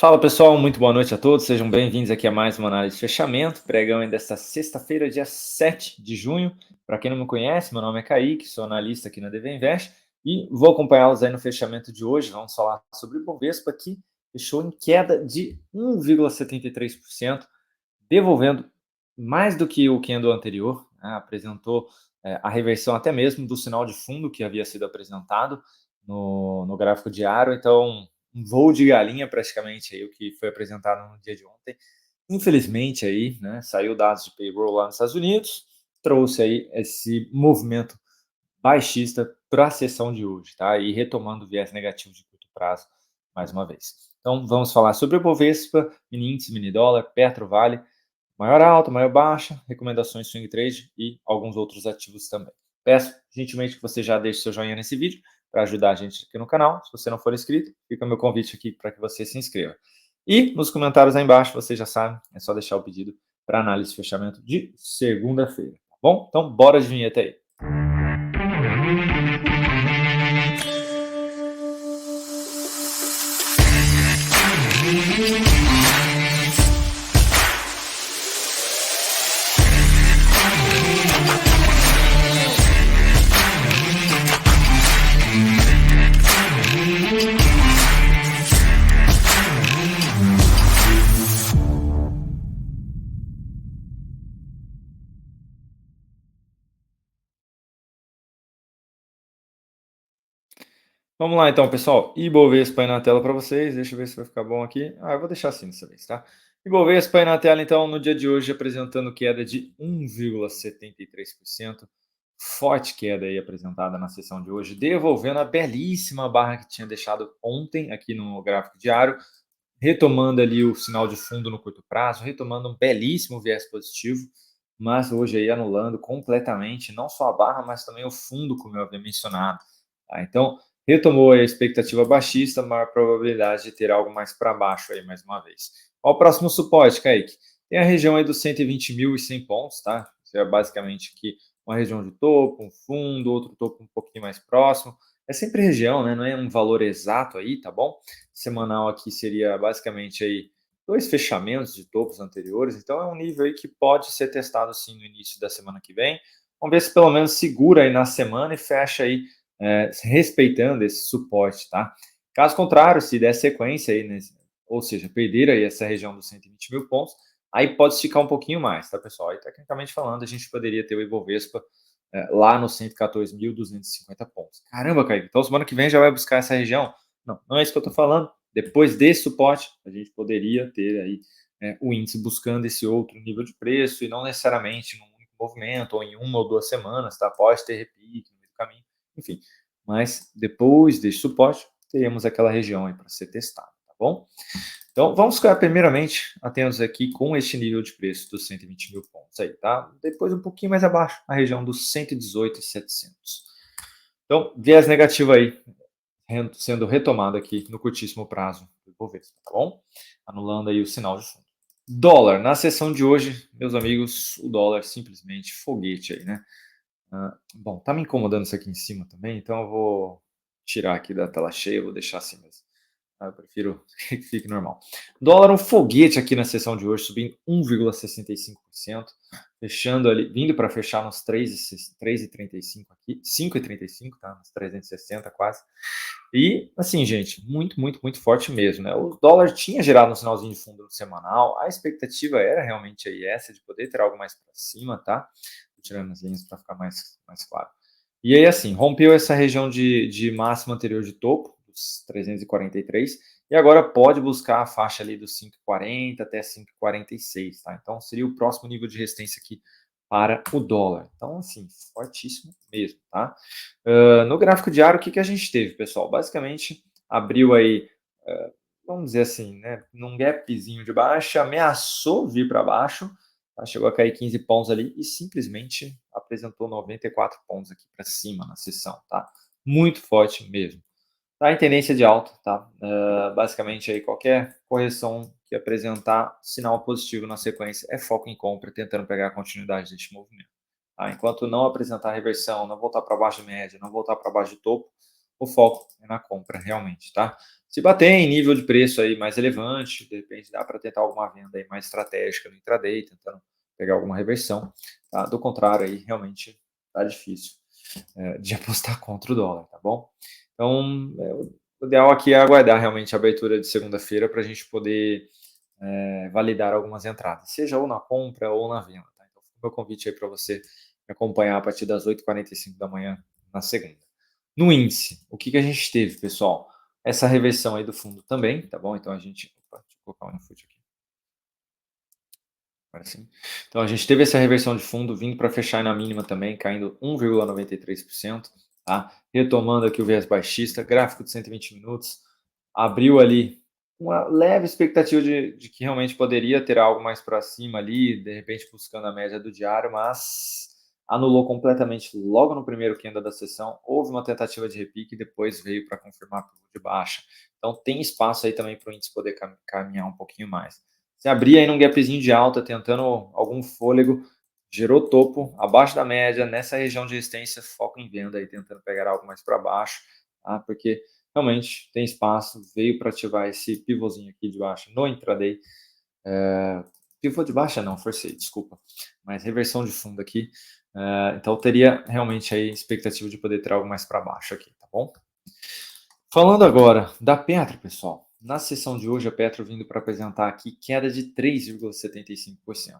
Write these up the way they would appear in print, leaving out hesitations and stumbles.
Fala pessoal, muito boa noite a todos, sejam bem-vindos aqui a mais uma análise de fechamento, pregão aí desta sexta-feira, dia 7 de junho. Para quem não me conhece, meu nome é Kaique, sou analista aqui na DV Invest e vou acompanhá-los aí no fechamento de hoje. Vamos falar sobre o Bovespa, que fechou em queda de 1,73%, devolvendo mais do que o candle anterior, né? Apresentou a reversão até mesmo do sinal de fundo que havia sido apresentado no gráfico diário. Então, um voo de galinha praticamente aí o que foi apresentado no dia de ontem. Infelizmente aí, né, saiu dados de payroll lá nos Estados Unidos, trouxe aí esse movimento baixista para a sessão de hoje, tá? E retomando o viés negativo de curto prazo mais uma vez. Então, vamos falar sobre o Bovespa, mini índice, mini dólar, Petro, Vale, maior alta, maior baixa, recomendações swing trade e alguns outros ativos também. Peço gentilmente que você já deixe seu joinha nesse vídeo para ajudar a gente aqui no canal. Se você não for inscrito, fica meu convite aqui para que você se inscreva. E nos comentários aí embaixo, você já sabe, é só deixar o pedido para análise de fechamento de segunda-feira, tá bom? Então, bora de vinheta aí. Vamos lá então, pessoal. Ibovespa aí na tela para vocês. Deixa eu ver se vai ficar bom aqui. Eu vou deixar assim dessa vez, tá? Ibovespa aí na tela, então, no dia de hoje, apresentando queda de 1,73%. Forte queda aí apresentada na sessão de hoje, devolvendo a belíssima barra que tinha deixado ontem aqui no gráfico diário, retomando ali o sinal de fundo no curto prazo, retomando um belíssimo viés positivo, mas hoje aí anulando completamente, não só a barra, mas também o fundo, como eu havia mencionado. Tá? Então, retomou a expectativa baixista, maior probabilidade de ter algo mais para baixo aí mais uma vez. Qual o próximo suporte, Kaique? Tem a região aí dos 120.100 pontos, tá? Isso é basicamente aqui uma região de topo, um fundo, outro topo um pouquinho mais próximo. É sempre região, né? Não é um valor exato aí, tá bom? Semanal aqui seria basicamente aí dois fechamentos de topos anteriores, então é um nível aí que pode ser testado sim no início da semana que vem. Vamos ver se pelo menos segura aí na semana e fecha aí respeitando esse suporte, tá? Caso contrário, se der sequência aí, ou seja, perder aí essa região dos 120 mil pontos, aí pode esticar um pouquinho mais, tá, pessoal? Aí, tecnicamente falando, a gente poderia ter o Ibovespa lá nos 114.250 pontos. Caramba, Kaique, então semana que vem já vai buscar essa região? Não, não é isso que eu estou falando. Depois desse suporte, a gente poderia ter aí o índice buscando esse outro nível de preço e não necessariamente num único movimento ou em 1 ou 2 semanas, tá? Pode ter repique no meio do caminho, enfim. Mas depois desse suporte, teremos aquela região aí para ser testada, tá bom? Então, vamos ficar primeiramente atentos aqui com este nível de preço dos 120 mil pontos aí, tá? Depois um pouquinho mais abaixo, a região dos 118.700. Então, viés negativo aí, sendo retomado aqui no curtíssimo prazo do Ibovespa, tá bom? Anulando aí o sinal de fundo. Dólar, na sessão de hoje, meus amigos, o dólar simplesmente foguete aí, né? Bom, tá me incomodando isso aqui em cima também, então eu vou tirar aqui da tela cheia, vou deixar assim mesmo. Eu prefiro que fique normal. Dólar um foguete aqui na sessão de hoje, subindo 1,65%, fechando ali, vindo para fechar nos 3,35 aqui, 5,35, tá? Nos 360 quase. E, assim, gente, muito, muito, muito forte mesmo, né? O dólar tinha gerado um sinalzinho de fundo no semanal, a expectativa era realmente aí essa, de poder ter algo mais para cima, tá? Tô tirando as linhas para ficar mais claro. E aí, assim, rompeu essa região de máximo anterior de topo, dos 343, e agora pode buscar a faixa ali dos 5,40 até 5,46, tá? Então, seria o próximo nível de resistência aqui para o dólar. Então, assim, fortíssimo mesmo, tá? No gráfico diário, o que a gente teve, pessoal? Basicamente, abriu aí, vamos dizer assim, né, num gapzinho de baixa, ameaçou vir para baixo, tá? Chegou a cair 15 pontos ali e simplesmente apresentou 94 pontos aqui para cima na sessão, tá? Muito forte mesmo. Tá em tendência de alta, tá? Basicamente, aí, qualquer correção que apresentar sinal positivo na sequência é foco em compra, tentando pegar a continuidade deste movimento. Tá? Enquanto não apresentar reversão, não voltar para baixo de média, não voltar para baixo de topo, o foco é na compra realmente, tá? Se bater em nível de preço aí mais relevante, de repente dá para tentar alguma venda aí mais estratégica no intraday, tentando pegar alguma reversão, tá? Do contrário aí realmente tá difícil de apostar contra o dólar, tá bom? Então, o ideal aqui é aguardar realmente a abertura de segunda-feira para a gente poder validar algumas entradas, seja ou na compra ou na venda, tá? Então, fica o meu convite aí para você me acompanhar a partir das 8h45 da manhã na segunda. No índice, o que que a gente teve, pessoal? Essa reversão aí do fundo também, tá bom? Então a gente, opa, deixa eu colocar o input aqui. Agora sim. Então a gente teve essa reversão de fundo vindo para fechar na mínima também, caindo 1,93%, tá? Retomando aqui o viés baixista, gráfico de 120 minutos, abriu ali uma leve expectativa de que realmente poderia ter algo mais para cima ali, de repente buscando a média do diário, mas anulou completamente logo no primeiro candle da sessão. Houve uma tentativa de repique e depois veio para confirmar por de baixa. Então tem espaço aí também para o índice poder caminhar um pouquinho mais. Se abrir aí num gapzinho de alta, tentando algum fôlego, gerou topo abaixo da média, nessa região de resistência, foco em venda aí, tentando pegar algo mais para baixo, tá? Porque realmente tem espaço, veio para ativar esse pivôzinho aqui de baixa no intraday. Pivô de baixa não, forcei, desculpa, mas reversão de fundo aqui. Então teria realmente aí expectativa de poder ter algo mais para baixo aqui, tá bom? Falando agora da Petro, pessoal. Na sessão de hoje, a Petro vindo para apresentar aqui queda de 3,75%.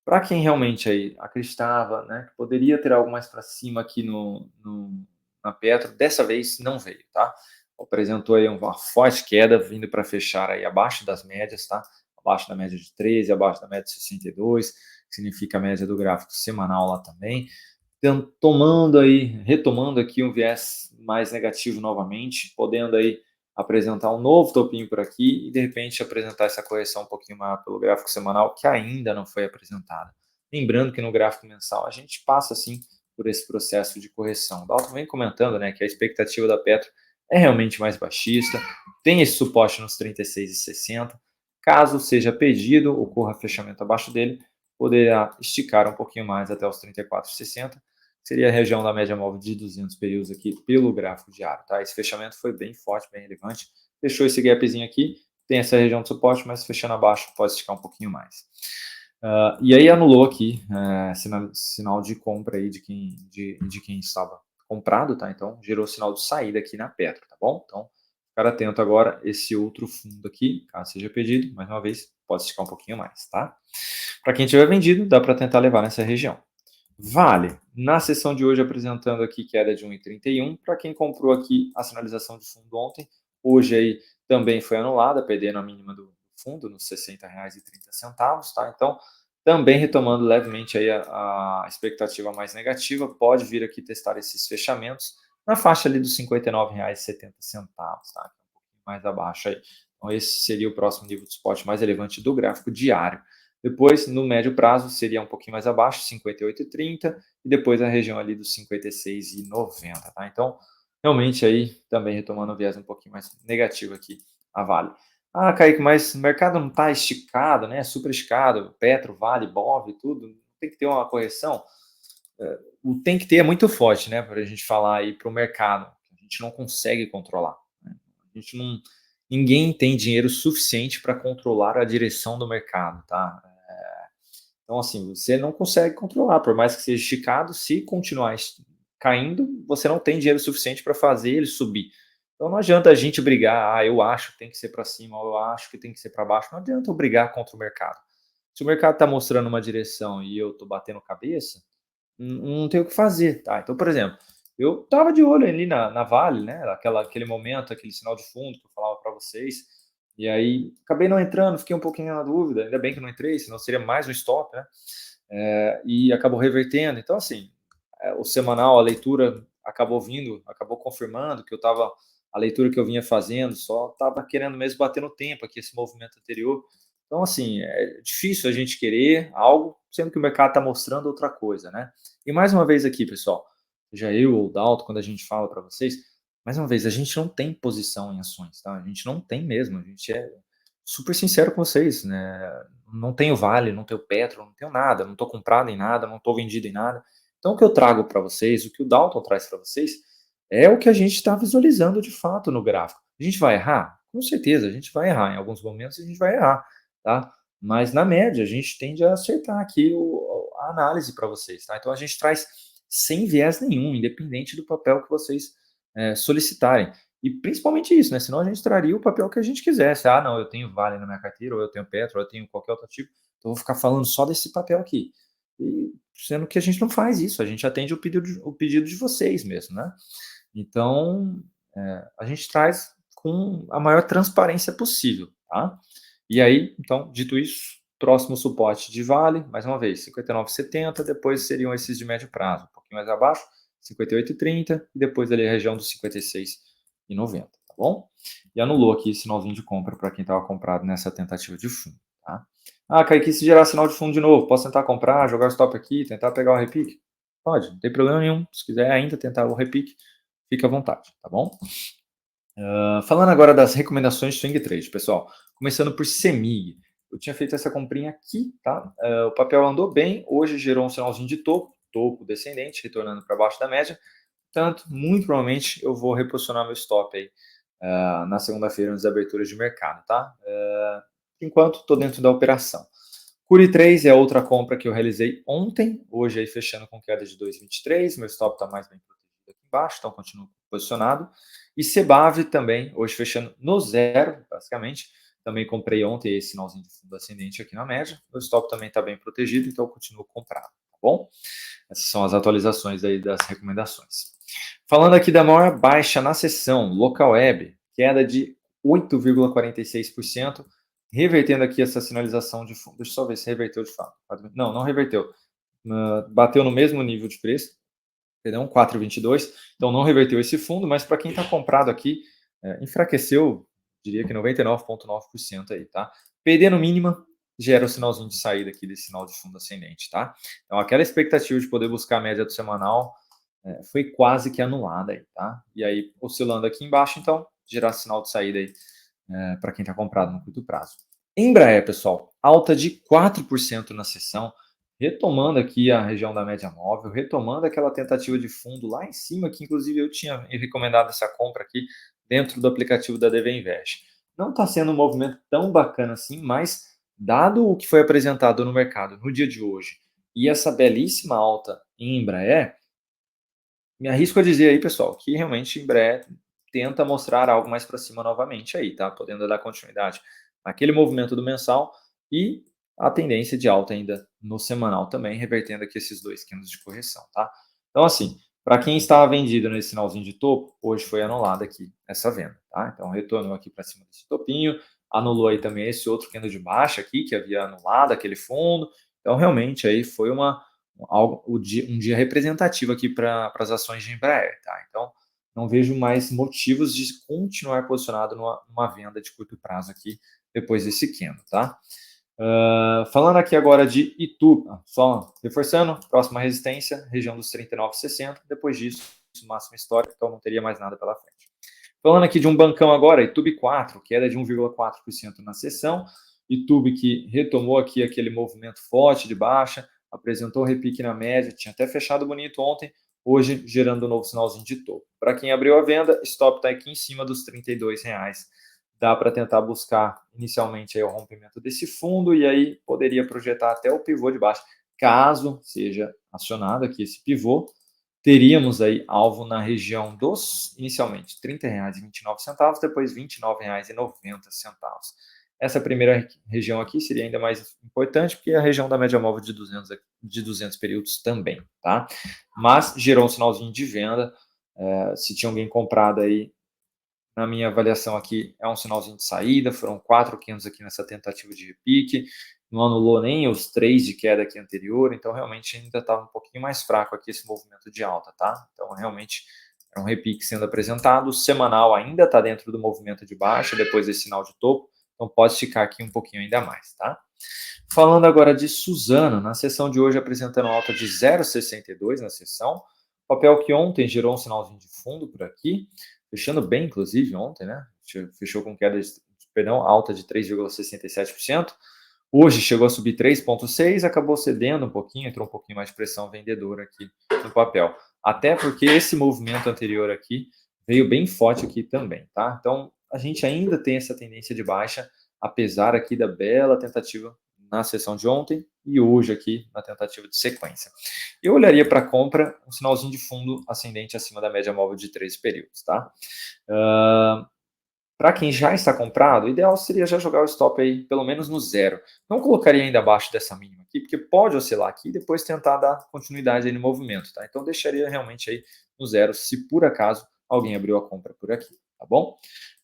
Para quem realmente aí acreditava, né, que poderia ter algo mais para cima aqui na Petro, dessa vez não veio, tá? Apresentou aí uma forte queda, vindo para fechar aí abaixo das médias, tá? Abaixo da média de 13, abaixo da média de 62, que significa a média do gráfico semanal lá também. Retomando aqui um viés mais negativo novamente, podendo aí apresentar um novo topinho por aqui e de repente apresentar essa correção um pouquinho maior pelo gráfico semanal, que ainda não foi apresentada. Lembrando que no gráfico mensal a gente passa assim por esse processo de correção. O Dalton vem comentando, né, que a expectativa da Petro é realmente mais baixista, tem esse suporte nos 36,60. Caso seja pedido, ocorra fechamento abaixo dele, poderá esticar um pouquinho mais até os 34,60. Seria a região da média móvel de 200 períodos aqui pelo gráfico diário, tá? Esse fechamento foi bem forte, bem relevante. Fechou esse gapzinho aqui, tem essa região de suporte, mas fechando abaixo pode esticar um pouquinho mais. E aí anulou aqui sinal de compra aí de quem estava comprado, tá? Então gerou sinal de saída aqui na Petro, tá bom? Então ficar atento agora esse outro fundo aqui, caso seja pedido, mais uma vez, pode esticar um pouquinho mais, tá? Para quem tiver vendido, dá para tentar levar nessa região. Vale, na sessão de hoje apresentando aqui queda de 1,31, para quem comprou aqui a sinalização de fundo ontem, hoje aí também foi anulada, perdendo a mínima do fundo nos R$ 60,30, tá? Então, também retomando levemente aí a expectativa mais negativa, pode vir aqui testar esses fechamentos na faixa ali dos R$ 59,70, tá? Um pouquinho mais abaixo aí. Então, esse seria o próximo nível de suporte mais relevante do gráfico diário. Depois, no médio prazo, seria um pouquinho mais abaixo, 58,30, e depois a região ali dos 56,90, tá? Então, realmente aí, também retomando o viés um pouquinho mais negativo aqui, a Vale. Ah, Kaique, mas o mercado não está esticado, né? Super esticado, Petro, Vale, Bov, tudo, tem que ter uma correção. O tem que ter é muito forte, né? Para a gente falar aí para o mercado. A gente não consegue controlar, né? A gente não, ninguém tem dinheiro suficiente para controlar a direção do mercado, tá? Então, assim, você não consegue controlar, por mais que seja esticado, se continuar caindo, você não tem dinheiro suficiente para fazer ele subir. Então não adianta a gente brigar, eu acho que tem que ser para cima, ou eu acho que tem que ser para baixo. Não adianta eu brigar contra o mercado. Se o mercado está mostrando uma direção e eu estou batendo cabeça, não tem o que fazer, tá? Então, por exemplo, eu estava de olho ali na Vale, né? Aquele momento, aquele sinal de fundo que eu falava para vocês. E aí, acabei não entrando, fiquei um pouquinho na dúvida. Ainda bem que não entrei, senão seria mais um stop, né? E acabou revertendo. Então, assim, o semanal, a leitura acabou vindo, acabou confirmando que a leitura que eu vinha fazendo, só estava querendo mesmo bater no tempo aqui, esse movimento anterior. Então, assim, é difícil a gente querer algo, sendo que o mercado está mostrando outra coisa, né? E mais uma vez aqui, pessoal, seja eu ou o Dalton, quando a gente fala para vocês, mais uma vez, a gente não tem posição em ações, tá? A gente não tem mesmo, a gente é super sincero com vocês, né? Não tenho Vale, não tenho Petro, não tenho nada, não estou comprado em nada, não estou vendido em nada. Então, o que eu trago para vocês, o que o Dalton traz para vocês, É o que a gente está visualizando de fato no gráfico. A gente vai errar? Com certeza, a gente vai errar. Em alguns momentos a gente vai errar, tá? Mas na média a gente tende a acertar aqui a análise para vocês, tá? Então a gente traz sem viés nenhum, independente do papel que vocês solicitarem. E principalmente isso, né? Senão a gente traria o papel que a gente quisesse. Ah, não, eu tenho Vale na minha carteira, ou eu tenho Petro, ou eu tenho qualquer outro tipo, então eu vou ficar falando só desse papel aqui. E, sendo que a gente não faz isso, a gente atende o pedido de vocês mesmo, né? Então, a gente traz com a maior transparência possível, tá? E aí, então, dito isso, próximo suporte de Vale, mais uma vez, 59,70, depois seriam esses de médio prazo, um pouquinho mais abaixo, 58,30, e depois ali a região dos 56,90, tá bom? E anulou aqui sinalzinho de compra para quem estava comprado nessa tentativa de fundo, tá? Ah, Kaique, se gerar sinal de fundo de novo, posso tentar comprar, jogar o stop aqui, tentar pegar o repique? Pode, não tem problema nenhum. Se quiser ainda tentar o repique, fique à vontade, tá bom? Falando agora das recomendações de swing trade, pessoal. Começando por CEMIG. Eu tinha feito essa comprinha aqui, tá? O papel andou bem, hoje gerou um sinalzinho de topo descendente, retornando para baixo da média. Portanto, muito provavelmente eu vou reposicionar meu stop aí na segunda-feira nas aberturas de mercado, tá? Enquanto estou dentro da operação. Curi 3 é outra compra que eu realizei ontem, hoje aí fechando com queda de 2,23, meu stop está mais bem protegido aqui embaixo, então continuo posicionado. E Cebave também, hoje fechando no zero, basicamente, também comprei ontem esse sinalzinho de fundo ascendente aqui na média, meu stop também está bem protegido, então eu continuo comprado, tá bom? Essas são as atualizações aí das recomendações. Falando aqui da maior baixa na sessão, local web, queda de 8,46%, revertendo aqui essa sinalização de fundo. Deixa eu só ver se reverteu de fato. Não, não reverteu. Bateu no mesmo nível de preço, perdão, 4,22. Então não reverteu esse fundo, mas para quem está comprado aqui, enfraqueceu, diria que 99,9% aí, tá? Perdendo mínima, gera o sinalzinho de saída aqui desse sinal de fundo ascendente, tá? Então aquela expectativa de poder buscar a média do semanal foi quase que anulada aí, tá? E aí, oscilando aqui embaixo, então, gerar sinal de saída aí para quem está comprado no curto prazo. Embraer, pessoal, alta de 4% na sessão, retomando aqui a região da média móvel, retomando aquela tentativa de fundo lá em cima, que inclusive eu tinha recomendado essa compra aqui dentro do aplicativo da DV Invest. Não está sendo um movimento tão bacana assim, mas dado o que foi apresentado no mercado no dia de hoje e essa belíssima alta em Embraer, me arrisco a dizer aí, pessoal, que realmente em breve tenta mostrar algo mais para cima novamente aí, tá? Podendo dar continuidade naquele movimento do mensal e a tendência de alta ainda no semanal também, revertendo aqui esses dois candles de correção, tá? Então, assim, para quem estava vendido nesse sinalzinho de topo, hoje foi anulada aqui essa venda, tá? Então, retornou aqui para cima desse topinho, anulou aí também esse outro candle de baixa aqui, que havia anulado aquele fundo. Então, realmente aí foi um dia representativo aqui para as ações de Embraer, tá? Então, não vejo mais motivos de continuar posicionado numa venda de curto prazo aqui depois desse candle, tá? Falando aqui agora de Itu, só reforçando, próxima resistência, região dos 39,60, depois disso, máximo histórico, então não teria mais nada pela frente. Falando aqui de um bancão agora, Itube 4, queda de 1,4% na sessão, Itube que retomou aqui aquele movimento forte de baixa, apresentou repique na média, tinha até fechado bonito ontem, hoje gerando um novo sinalzinho de topo. Para quem abriu a venda, stop está aqui em cima dos R$ 32,00. Dá para tentar buscar inicialmente aí o rompimento desse fundo e aí poderia projetar até o pivô de baixo. Caso seja acionado aqui esse pivô, teríamos aí alvo na região dos, inicialmente, R$ 30,29, depois R$ 29,90. Essa primeira região aqui seria ainda mais importante, porque é a região da média móvel de 200 períodos também, tá? Mas gerou um sinalzinho de venda, se tinha alguém comprado aí, na minha avaliação aqui, é um sinalzinho de saída, foram 4 candles aqui nessa tentativa de repique, não anulou nem os 3 de queda aqui anterior, então realmente ainda estava um pouquinho mais fraco aqui esse movimento de alta, tá? Então realmente é um repique sendo apresentado, o semanal ainda está dentro do movimento de baixa, depois desse sinal de topo, então pode esticar aqui um pouquinho ainda mais, tá? Falando agora de Suzano, na sessão de hoje apresentando alta de 0,62 na sessão, papel que ontem gerou um sinalzinho de fundo por aqui, fechando bem, inclusive, ontem, né? Fechou com queda perdão, alta de 3,67%. Hoje chegou a subir 3,6%, acabou cedendo um pouquinho, entrou um pouquinho mais de pressão vendedora aqui no papel. até porque esse movimento anterior aqui veio bem forte aqui também, tá? Então, a gente ainda tem essa tendência de baixa, apesar aqui da bela tentativa na sessão de ontem e hoje aqui na tentativa de sequência. Eu olharia para compra um sinalzinho de fundo ascendente acima da média móvel de 3 períodos, tá? Para quem já está comprado, o ideal seria já jogar o stop aí pelo menos no zero. Não colocaria ainda abaixo dessa mínima aqui, porque pode oscilar aqui e depois tentar dar continuidade aí no movimento, tá? Então deixaria realmente aí no zero, se por acaso alguém abriu a compra por aqui, tá bom?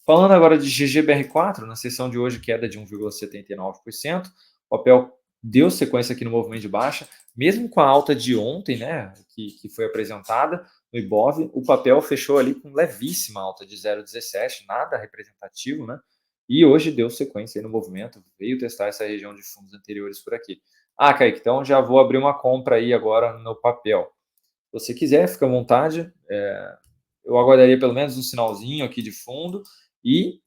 Falando agora de GGBR4, na sessão de hoje queda de 1,79%, o papel deu sequência aqui no movimento de baixa, mesmo com a alta de ontem, né, que foi apresentada no Ibov, o papel fechou ali com levíssima alta de 0,17, nada representativo, né? E hoje deu sequência aí no movimento, veio testar essa região de fundos anteriores por aqui. Ah, Kaique, então já vou abrir uma compra aí agora no papel. Se você quiser, fica à vontade. Eu aguardaria pelo menos um sinalzinho aqui de fundo e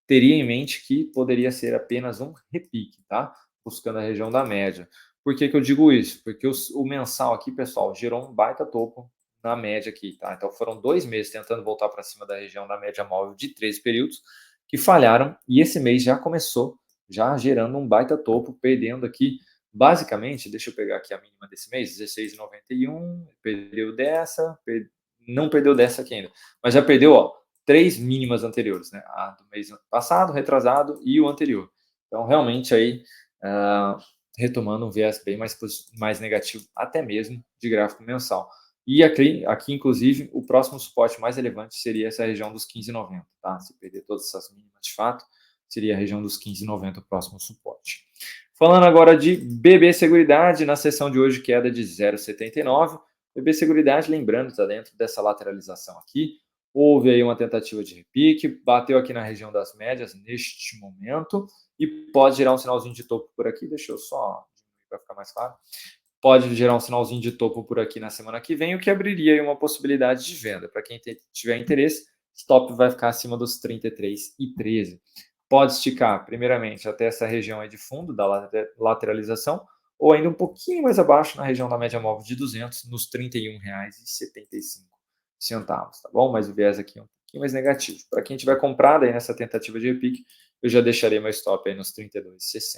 teria em mente que poderia ser apenas um repique, tá? Buscando a região da média. Por que eu digo isso? Porque o mensal aqui, pessoal, gerou um baita topo na média aqui, tá? Então foram 2 meses tentando voltar para cima da região da média móvel de 13 períodos que falharam e esse mês já começou, já gerando um baita topo, perdendo aqui, basicamente, deixa eu pegar aqui a mínima desse mês, 16,91, perdeu dessa, não perdeu dessa aqui ainda, mas já perdeu, ó, 3 mínimas anteriores, né? A do mês passado, retrasado e o anterior. Então, realmente aí, retomando um viés bem mais negativo, até mesmo de gráfico mensal. E aqui, inclusive, o próximo suporte mais relevante seria essa região dos 15,90, tá? Se perder todas essas mínimas de fato, seria a região dos 15,90 o próximo suporte. Falando agora de BB Seguridade, na sessão de hoje, queda de 0,79. BB Seguridade, lembrando, está dentro dessa lateralização aqui. Houve aí uma tentativa de repique, bateu aqui na região das médias neste momento e pode gerar um sinalzinho de topo por aqui. Deixa eu só diminuir para ficar mais claro. Pode gerar um sinalzinho de topo por aqui na semana que vem, o que abriria aí uma possibilidade de venda. Para quem tiver interesse, stop vai ficar acima dos 33,13. Pode esticar, primeiramente, até essa região aí de fundo da lateralização, ou ainda um pouquinho mais abaixo, na região da média móvel de 200, nos R$ 31,75, tá bom? Mas o viés aqui é um pouquinho mais negativo. Para quem tiver comprado aí nessa tentativa de repique, eu já deixarei meu stop aí nos 32,60.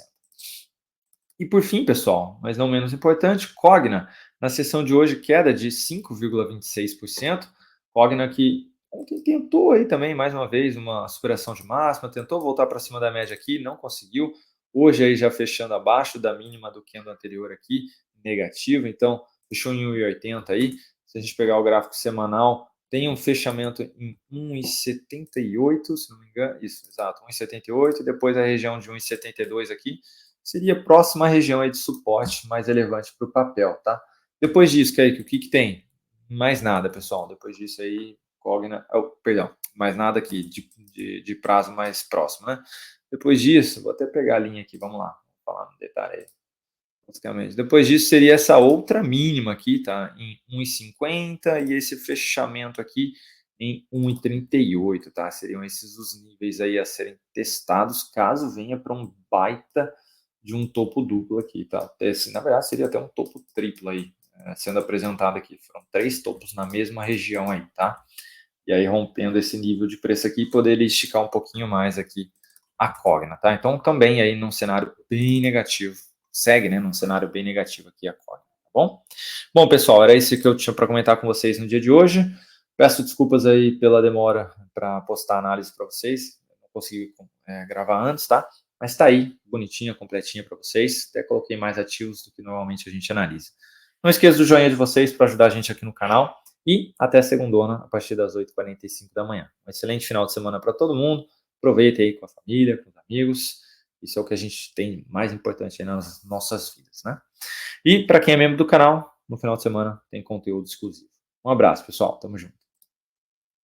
E por fim, pessoal, mas não menos importante, Cogna, na sessão de hoje, queda de 5,26%. Cogna que ontem tentou aí também, mais uma vez, uma superação de máxima, tentou voltar para cima da média aqui, não conseguiu. Hoje aí já fechando abaixo da mínima do candle anterior aqui, negativo, então fechou em 1,80 aí. Se a gente pegar o gráfico semanal, tem um fechamento em 1,78, se não me engano, isso, exato, 1,78, e depois a região de 1,72 aqui, seria próxima à região aí de suporte mais relevante para o papel, tá? Depois disso, Kaique, o que tem? Mais nada, pessoal. Depois disso aí, Cogna, perdão, mais nada aqui de prazo mais próximo, né? Depois disso, vou até pegar a linha aqui, vamos lá, vou falar no detalhe aí. Basicamente. Depois disso seria essa outra mínima aqui, tá? Em 1,50 e esse fechamento aqui em 1,38, tá? Seriam esses os níveis aí a serem testados caso venha para um baita de um topo duplo aqui, tá? Na verdade, seria até um topo triplo aí, sendo apresentado aqui. Foram 3 topos na mesma região aí, tá? E aí, rompendo esse nível de preço aqui, poderia esticar um pouquinho mais aqui a Cogna, tá? Então, também aí num cenário bem negativo. Segue, né? Num cenário bem negativo aqui a Cogna, tá bom? Bom, pessoal, era isso que eu tinha para comentar com vocês no dia de hoje. Peço desculpas aí pela demora para postar a análise para vocês. Não consegui gravar antes, tá? Mas está aí, bonitinha, completinha para vocês. Até coloquei mais ativos do que normalmente a gente analisa. Não esqueça do joinha de vocês para ajudar a gente aqui no canal. E até segundona, a partir das 8h45 da manhã. Um excelente final de semana para todo mundo. Aproveite aí com a família, com os amigos. Isso é o que a gente tem mais importante aí nas nossas vidas, né? E para quem é membro do canal, no final de semana tem conteúdo exclusivo. Um abraço, pessoal. Tamo junto.